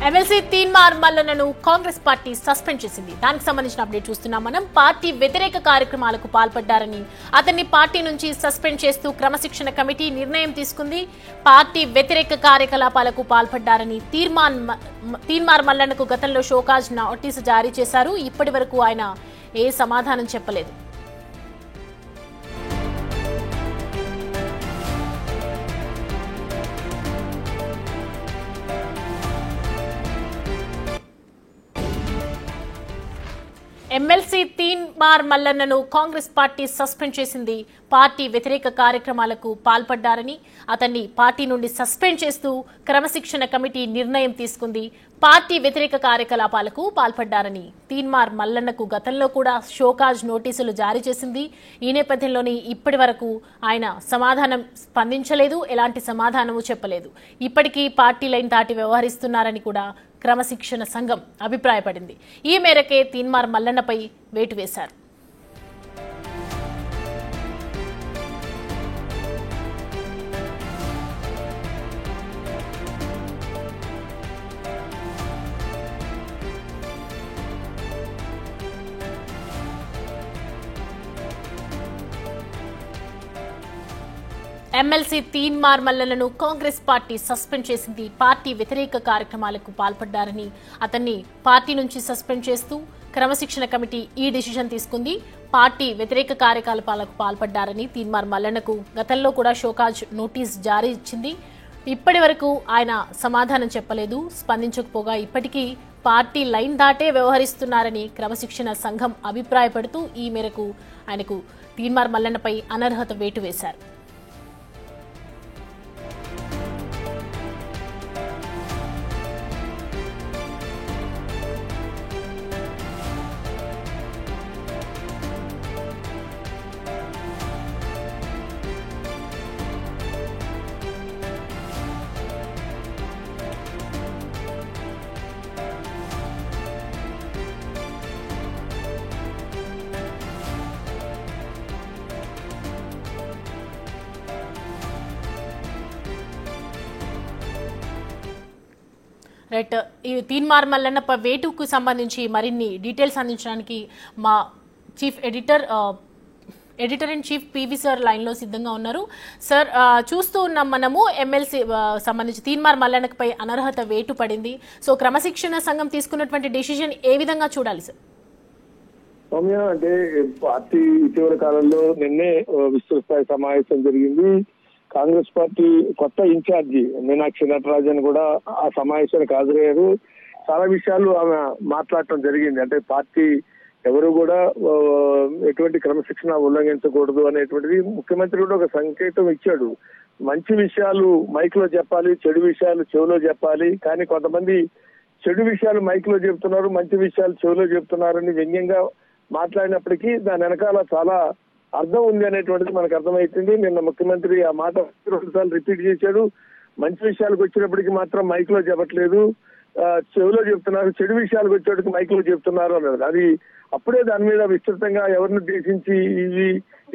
MLC Teenmar మల్లన్నను Congress party suspend చేసింది. దానికి సంబంధించిన అప్డేట్ చూస్తున్నాం మనం. పార్టీ వ్యతిరేక కార్యక్రమాలకు పాల్పడ్డారని అతన్ని పార్టీ నుంచి సస్పెండ్ చేస్తూ క్రమశిక్షణ కమిటీ నిర్ణయం తీసుకుంది. పార్టీ వ్యతిరేక కార్యకలాపాలకు పాల్పడ్డారని తీన్మార్ మల్లన్నకు గతంలో షోకాజ్ నోటీసు జారీ చేశారు. ఇప్పటి వరకు ఆయన ఏ సమాధానం చెప్పలేదు. ఎమ్మెల్సీ తీన్మార్ మల్లన్నను కాంగ్రెస్ పార్టీ సస్పెండ్ చేసింది. పార్టీ వ్యతిరేక కార్యక్రమాలకు పాల్పడ్డారని అతన్ని పార్టీ నుండి సస్పెండ్ చేస్తూ క్రమశిక్షణ కమిటీ నిర్ణయం తీసుకుంది. పార్టీ వ్యతిరేక కార్యకలాపాలకు పాల్పడ్డారని తీన్మార్ మల్లన్నకు గతంలో కూడా షోకాజ్ నోటీసులు జారీ చేసింది. ఈ నేపథ్యంలోనే ఇప్పటి వరకు ఆయన సమాధానం స్పందించలేదు, ఎలాంటి సమాధానము చెప్పలేదు. ఇప్పటికీ పార్టీ లైన్ దాటి వ్యవహరిస్తున్నారని కూడా క్రమశిక్షణ సంఘం అభిప్రాయపడింది. ఈ మేరకే తీన్మార్ మల్లన్నపై వేటు వేశారు. ఎమ్మెల్సీ తీన్మార్ మల్లన్నను కాంగ్రెస్ పార్టీ సస్పెండ్ చేసింది. పార్టీ వ్యతిరేక కార్యక్రమాలకు పాల్పడ్డారని అతన్ని పార్టీ నుంచి సస్పెండ్ చేస్తూ క్రమశిక్షణ కమిటీ ఈ డిసిషన్ తీసుకుంది. పార్టీ వ్యతిరేక కార్యకలాపాలకు పాల్పడ్డారని తీన్మార్ మల్లన్నకు గతంలో కూడా షోకాజ్ నోటీస్ జారీ ఇచ్చింది. ఇప్పటి వరకు ఆయన సమాధానం చెప్పలేదు, స్పందించకపోగా ఇప్పటికీ పార్టీ లైన్ దాటే వ్యవహరిస్తున్నారని క్రమశిక్షణ సంఘం అభిప్రాయపడుతూ ఈ మేరకు ఆయనకు తీన్మార్ మల్లన్నపై అనర్హత వేటు వేశారు. రైట్, ఈ తీన్మార్ మల్లన్న వేటుకు సంబంధించి మరిన్ని డీటెయిల్స్ అందించడానికి మా chief editor and chief PV sir line లో సిద్ధంగా ఉన్నారు. సార్, చూస్తూ ఉన్నాం మనము ఎమ్మెల్సీ సంబంధించి తీన్మార్ మల్లన్నపై అనర్హత వేటు పడింది. సో క్రమశిక్షణ సంఘం తీసుకున్నటువంటి డెసిషన్ ఏ విధంగా చూడాలి సార్? సౌమ్య, అంటే పార్టీ ఇటీవల కాలంలో నిన్నే విస్తృత స్థాయి సమావేశం జరిగింది. కాంగ్రెస్ పార్టీ కొత్త ఇన్ఛార్జి మీనాక్షి నటరాజన్ కూడా ఆ సమావేశానికి హాజరయ్యారు. చాలా విషయాలు ఆమె మాట్లాడటం జరిగింది. అంటే పార్టీ ఎవరు కూడా ఎటువంటి క్రమశిక్షణ ఉల్లంఘించకూడదు అనేటువంటిది ముఖ్యమంత్రి కూడా ఒక సంకేతం ఇచ్చాడు. మంచి విషయాలు మైక్ లో చెప్పాలి, చెడు విషయాలు చెవిలో చెప్పాలి. కానీ కొంతమంది చెడు విషయాలు మైక్ లో చెప్తున్నారు, మంచి విషయాలు చెవిలో చెప్తున్నారని వ్యంగ్యంగా మాట్లాడినప్పటికీ దాని వెనకాల చాలా అర్థం ఉంది అనేటువంటిది మనకు అర్థమవుతుంది. నిన్న ముఖ్యమంత్రి ఆ మాట 2 సార్లు రిపీట్ చేశాడు. మంచి విషయాలకు వచ్చినప్పటికీ మాత్రం మైక్ లో చెప్పట్లేదు, చెవిలో చెప్తున్నారు. చెడు విషయాలకు వచ్చేటికి మైక్ లో చెప్తున్నారు అన్నారు. అది అప్పుడే దాని మీద విస్తృతంగా ఎవరిని ఉద్దేశించి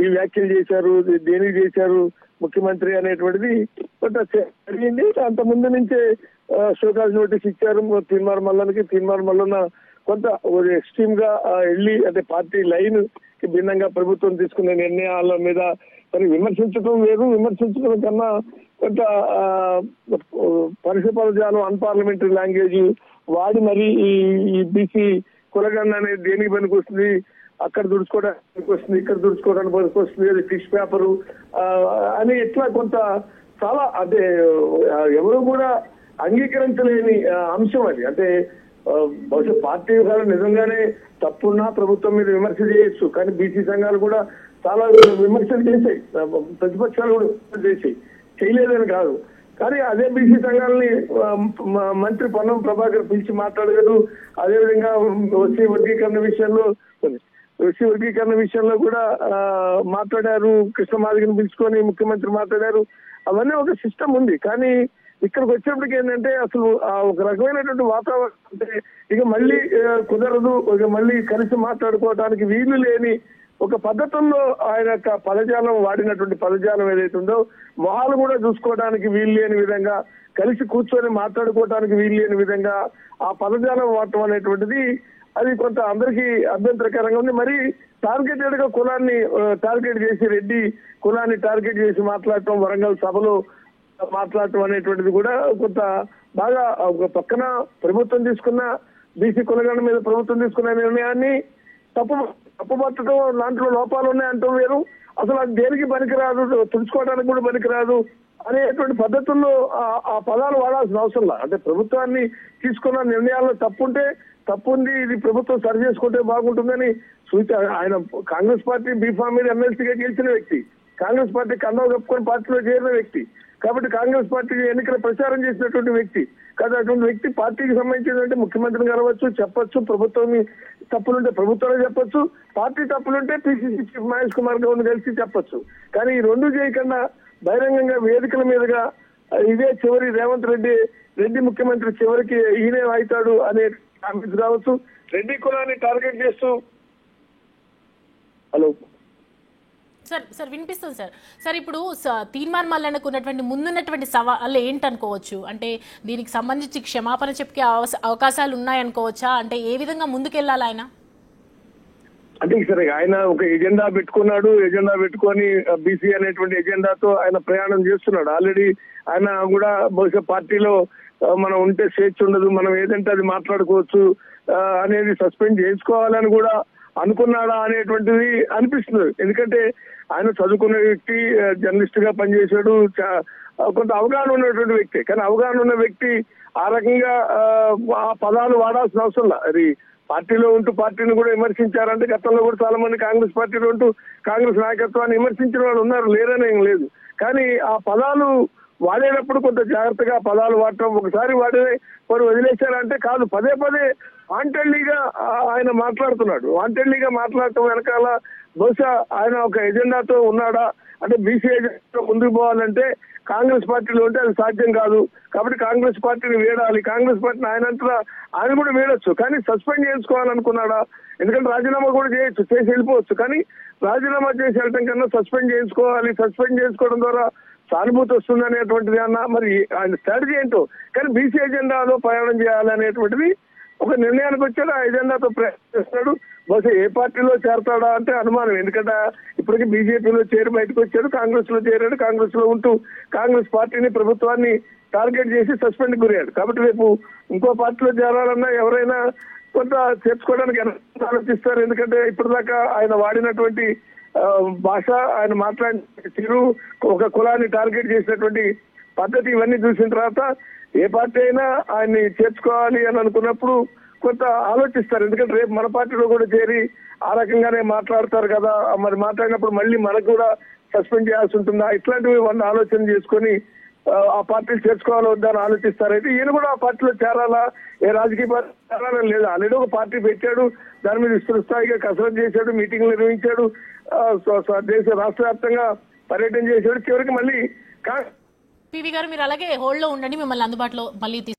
ఈ వ్యాఖ్యలు చేశారు, దేనికి చేశారు ముఖ్యమంత్రి అనేటువంటిది జరిగింది. అంత ముందు నుంచే షోకాజ్ నోటీస్ ఇచ్చారు తీన్మార్ మల్లన్నకి. తీన్మార్ మల్లన్న కొంత ఎక్స్ట్రీమ్ గా వెళ్ళి, అంటే పార్టీ లైన్ కి భిన్నంగా ప్రభుత్వం తీసుకునే నిర్ణయాల మీద మరి విమర్శించడం వేరు, విమర్శించడం కన్నా కొంత పరిషత్ పదజాలం, అన్పార్లమెంటరీ లాంగ్వేజ్ వాడి మరి ఈ బీసీ కులగన్న అనేది దేనికి పనికి వస్తుంది, అక్కడ దుడుచుకోవడానికి వస్తుంది, ఇక్కడ దుడుచుకోవడానికి పనికి వస్తుంది, అది ఫిష్ పేపరు అని ఇట్లా కొంత చాలా అంటే ఎవరు కూడా అంగీకరించలేని అంశం అది. అంటే బహుశా పార్టీ విధాలు నిజంగానే తప్పున్నా ప్రభుత్వం మీద విమర్శ చేయొచ్చు, కానీ బీసీ సంఘాలు కూడా చాలా విమర్శలు చేశాయి, ప్రతిపక్షాలు కూడా విమర్శలు చేశాయి, చేయలేదని కాదు. కానీ అదే బీసీ సంఘాలని మంత్రి పొన్నం ప్రభాకర్ పిలిచి మాట్లాడలేదు. అదేవిధంగా ఓసీ వర్గీకరణ విషయంలో కూడా మాట్లాడారు. కృష్ణమాదిగని పిలుచుకొని ముఖ్యమంత్రి మాట్లాడారు. అవన్నీ ఒక సిస్టమ్ ఉంది. కానీ ఇక్కడికి వచ్చేప్పటికి ఏంటంటే అసలు ఒక రకమైనటువంటి వాతావరణం, అంటే ఇక మళ్ళీ కుదరదు, ఇక మళ్ళీ కలిసి మాట్లాడుకోవడానికి వీలు లేని ఒక పద్ధతుల్లో ఆయన యొక్క పదజాలం వాడినటువంటి పదజాలం ఏదైతే ఉందో మొహాలు కూడా చూసుకోవడానికి వీలు లేని విధంగా, కలిసి కూర్చొని మాట్లాడుకోవడానికి వీలు లేని విధంగా ఆ పదజాలం వాడటం అనేటువంటిది అది కొంత అందరికీ అభ్యంతరకరంగా ఉంది. మరి టార్గెటెడ్ గా కులాన్ని టార్గెట్ చేసి, రెడ్డి కులాన్ని టార్గెట్ చేసి మాట్లాడటం, వరంగల్ సభలో మాట్లాడటం అనేటువంటిది కూడా కొంత బాగా ఒక పక్కన ప్రభుత్వం తీసుకున్న బీసీ కులగణ మీద ప్రభుత్వం తీసుకున్న నిర్ణయాన్ని తప్పుపట్టడం, దాంట్లో లోపాలు ఉన్నాయంటాం వేరు, అసలు అది దేనికి పనికిరాదు, తుడుచుకోవడానికి కూడా పనికిరాదు అనేటువంటి పద్ధతుల్లో ఆ పదాలు వాడాల్సిన అవసరం లేదు. అంటే ప్రభుత్వాన్ని తీసుకున్న నిర్ణయాల్లో తప్పుంది, ఇది ప్రభుత్వం సరి చేసుకుంటే బాగుంటుందని ఆయన కాంగ్రెస్ పార్టీ బీఫామ్ మీద ఎమ్మెల్సీగా గెలిచిన వ్యక్తి, కాంగ్రెస్ పార్టీ కండవ కప్పుకొని పార్టీలో చేరిన వ్యక్తి, కాబట్టి కాంగ్రెస్ పార్టీ ఎన్నికల ప్రచారం చేసినటువంటి వ్యక్తి కదా. అటువంటి వ్యక్తి పార్టీకి సంబంధించిందంటే ముఖ్యమంత్రిని కలవచ్చు, చెప్పొచ్చు, ప్రభుత్వం తప్పులుంటే ప్రభుత్వమే చెప్పొచ్చు, పార్టీ తప్పులుంటే పిసిసి చీఫ్ మహేష్ కుమార్ గౌడ్ కలిసి చెప్పొచ్చు. కానీ ఈ రెండు చేయకుండా బహిరంగంగా వేదికల మీదుగా ఇదే చివరి రేవంత్ రెడ్డి ముఖ్యమంత్రి చివరికి ఈయనే అవుతాడు అనే కామెంట్స్ కావచ్చు, రెడ్డి కులాన్ని టార్గెట్ చేస్తూ హలో సార్ వినిపిస్తుంది సార్ ఇప్పుడు తీర్మాన్ మల్లన్నకు ఉన్నటువంటి ముందున్నటువంటి సవాళ్ళు ఏంటనుకోవచ్చు? అంటే దీనికి సంబంధించి క్షమాపణ చెప్పే అవకాశాలు ఉన్నాయనుకోవచ్చా? అంటే ఏ విధంగా ముందుకెళ్లాలి ఆయన? అంటే సరే, ఆయన ఒక ఎజెండా పెట్టుకొని బీసీ అనేటువంటి ఎజెండాతో ఆయన ప్రయాణం చేస్తున్నాడు. ఆల్రెడీ ఆయన కూడా బహుశా పార్టీలో మనం ఉంటే స్వేచ్ఛ ఉండదు, మనం ఏదంటే అది మాట్లాడుకోవచ్చు అనేది సస్పెండ్ చేసుకోవాలని కూడా అనుకున్నాడా అనేటువంటిది అనిపిస్తుంది. ఎందుకంటే ఆయన చదువుకున్న వ్యక్తి, జర్నలిస్ట్ గా పనిచేశాడు, కొంత అవగాహన ఉన్నటువంటి వ్యక్తి. కానీ అవగాహన ఉన్న వ్యక్తి ఆ రకంగా ఆ పదాలు వాడాల్సిన అవసరం లేదు. అది పార్టీలో ఉంటూ పార్టీని కూడా విమర్శించారంటే గతంలో కూడా చాలా మంది కాంగ్రెస్ పార్టీలో ఉంటూ కాంగ్రెస్ నాయకత్వాన్ని విమర్శించిన వాళ్ళు ఉన్నారు, లేరని ఏం లేదు. కానీ ఆ పదాలు వాడేటప్పుడు కొంత జాగ్రత్తగా పదాలు వాడటం, ఒకసారి వారు వదిలేశారంటే కాదు, పదే వాంటెడ్లీగా ఆయన మాట్లాడుతున్నాడు. వాంటెడ్లీగా మాట్లాడటం వెనకాల బహుశా ఆయన ఒక ఎజెండాతో ఉన్నాడా అంటే బీసీ ఎజెండాతో ముందుకు పోవాలంటే కాంగ్రెస్ పార్టీలో ఉంటే అది సాధ్యం కాదు, కాబట్టి కాంగ్రెస్ పార్టీని వేడాలి, కాంగ్రెస్ పార్టీని ఆయన కూడా వేడొచ్చు, కానీ సస్పెండ్ చేసుకోవాలనుకున్నాడా? ఎందుకంటే రాజీనామా కూడా చేసి వెళ్ళిపోవచ్చు, కానీ రాజీనామా చేసి వెళ్ళటం కన్నా సస్పెండ్ చేసుకోవడం ద్వారా సానుభూతి వస్తుంది అనేటువంటిది అన్న మరి ఆయన స్ట్రాటజీ ఏంటో. కానీ బీసీ ఎజెండాలో ప్రయాణం చేయాలనేటువంటిది ఒక నిర్ణయానికి వచ్చాడు, ఆ ఎజెండాతో ప్రయాణం చేస్తున్నాడు. బహుశా ఏ పార్టీలో చేరతాడా అంటే అనుమానం. ఎందుకంటే ఇప్పటికీ బీజేపీలో చేరి బయటకు వచ్చాడు, కాంగ్రెస్ లో చేరాడు, కాంగ్రెస్ లో ఉంటూ కాంగ్రెస్ పార్టీని, ప్రభుత్వాన్ని టార్గెట్ చేసి సస్పెండ్ గురయ్యాడు. కాబట్టి రేపు ఇంకో పార్టీలో చేరాలన్నా ఎవరైనా కొంత చేర్చుకోవడానికి ఆలోచిస్తారు. ఎందుకంటే ఇప్పటిదాకా ఆయన వాడినటువంటి భాష, ఆయన మాట్లాడిన తీరు, ఒక కులాన్ని టార్గెట్ చేసినటువంటి పద్ధతి, ఇవన్నీ చూసిన తర్వాత ఏ పార్టీ అయినా ఆయన్ని చేర్చుకోవాలి అని అనుకున్నప్పుడు కొంత ఆలోచిస్తారు. ఎందుకంటే రేపు మన పార్టీలో కూడా చేరి ఆ రకంగానే మాట్లాడతారు కదా, మరి మాట్లాడినప్పుడు మళ్ళీ మనకు కూడా సస్పెండ్ చేయాల్సి ఉంటుందా, ఇట్లాంటివి వాళ్ళు ఆలోచన చేసుకొని ఆ పార్టీలు చేర్చుకోవాలో వద్దా అని ఆలోచిస్తారు. అయితే ఈయన కూడా ఆ పార్టీలో చేరాలా, ఏ రాజకీయ పార్టీ చేరాలని లేదు, ఆల్రెడీ ఒక పార్టీ పెట్టాడు, దాని మీద విస్తృత స్థాయిగా కసరత్తు చేశాడు, మీటింగ్లు నిర్వహించాడు, దేశ రాష్ట్ర వ్యాప్తంగా పర్యటన చేశాడు. చివరికి మళ్ళీ పివి గారు మీరు అలాగే హోల్డ్ లో ఉండండి, మిమ్మల్ని అందుబాటులో మళ్ళీ